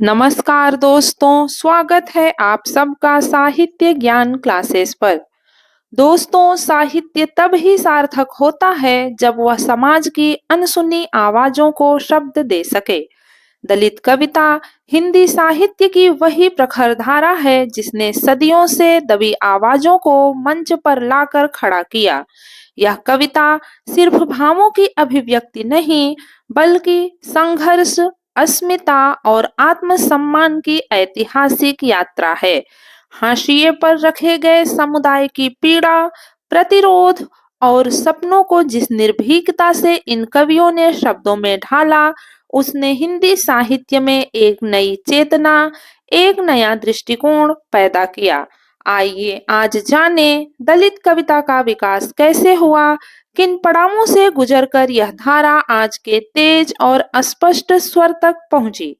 नमस्कार दोस्तों, स्वागत है आप सबका साहित्य ज्ञान क्लासेस पर। दोस्तों, साहित्य तब ही सार्थक होता है जब वह समाज की अनसुनी आवाजों को शब्द दे सके। दलित कविता हिंदी साहित्य की वही प्रखर धारा है जिसने सदियों से दबी आवाजों को मंच पर लाकर खड़ा किया। यह कविता सिर्फ भावों की अभिव्यक्ति नहीं, बल्कि संघर्ष, अस्मिता और आत्मसम्मान की ऐतिहासिक यात्रा है। हाशिए पर रखे गए समुदाय की पीड़ा, प्रतिरोध और सपनों को जिस निर्भीकता से इन कवियों ने शब्दों में ढाला, उसने हिंदी साहित्य में एक नई चेतना, एक नया दृष्टिकोण पैदा किया। आइए आज जाने दलित कविता का विकास कैसे हुआ, किन पड़ावों से गुजरकर यह धारा आज के तेज और अस्पष्ट स्वर तक पहुंची।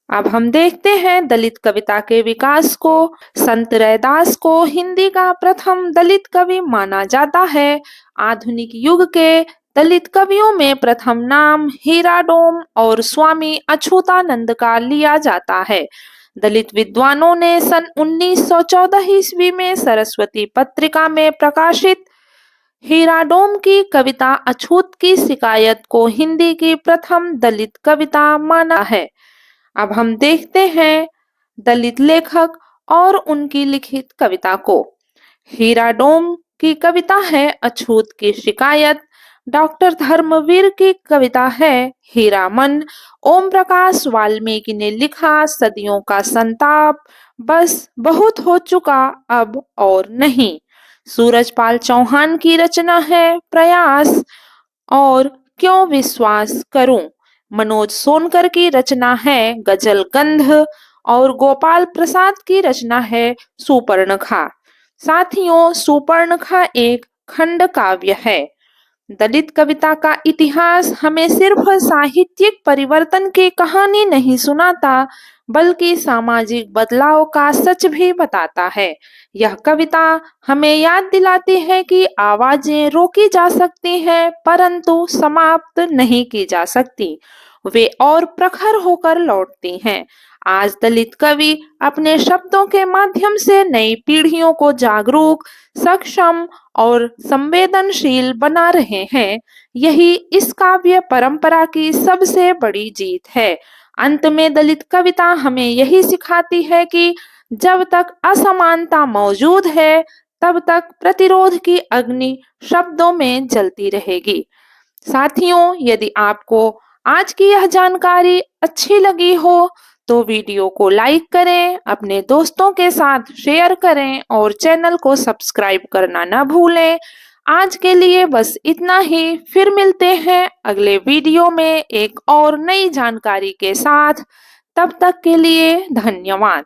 अब हम देखते हैं दलित कविता के विकास को। संत रैदास को हिंदी का प्रथम दलित कवि माना जाता है। आधुनिक युग के दलित कवियों में प्रथम नाम हीराडोम और स्वामी अछूतानंद का लिया जाता है। दलित विद्वानों ने सन 1914 ईस्वी में सरस्वती पत्रिका में प्रकाशित हीराडोम की कविता अछूत की शिकायत को हिंदी की प्रथम दलित कविता माना है। अब हम देखते हैं दलित लेखक और उनकी लिखित कविता को। हीराडोम की कविता है अछूत की शिकायत। डॉक्टर धर्मवीर की कविता है हीरामन। ओम प्रकाश वाल्मीकि ने लिखा सदियों का संताप, बस बहुत हो चुका अब और नहीं। सूरजपाल चौहान की रचना है प्रयास और क्यों विश्वास करूं। मनोज सोनकर की रचना है गजल गंध और गोपाल प्रसाद की रचना है सुपर्णखा। साथियों, सुपर्णखा एक खंड काव्य है। दलित कविता का इतिहास हमें सिर्फ साहित्यिक परिवर्तन की कहानी नहीं सुनाता, बल्कि सामाजिक बदलाव का सच भी बताता है। यह कविता हमें याद दिलाती है कि आवाजें रोकी जा सकती हैं, परंतु समाप्त नहीं की जा सकती। वे और प्रखर होकर लौटती हैं। आज दलित कवि अपने शब्दों के माध्यम से नई पीढ़ियों को जागरूक, सक्षम और संवेदनशील बना रहे हैं। यही इस काव्य परंपरा की सबसे बड़ी जीत है। अंत में दलित कविता हमें यही सिखाती है कि जब तक असमानता मौजूद है, तब तक प्रतिरोध की अग्नि शब्दों में जलती रहेगी। साथियों, यदि आपको आज की यह जानकारी अच्छी लगी हो तो वीडियो को लाइक करें, अपने दोस्तों के साथ शेयर करें और चैनल को सब्सक्राइब करना न भूलें। आज के लिए बस इतना ही। फिर मिलते हैं अगले वीडियो में एक और नई जानकारी के साथ। तब तक के लिए धन्यवाद।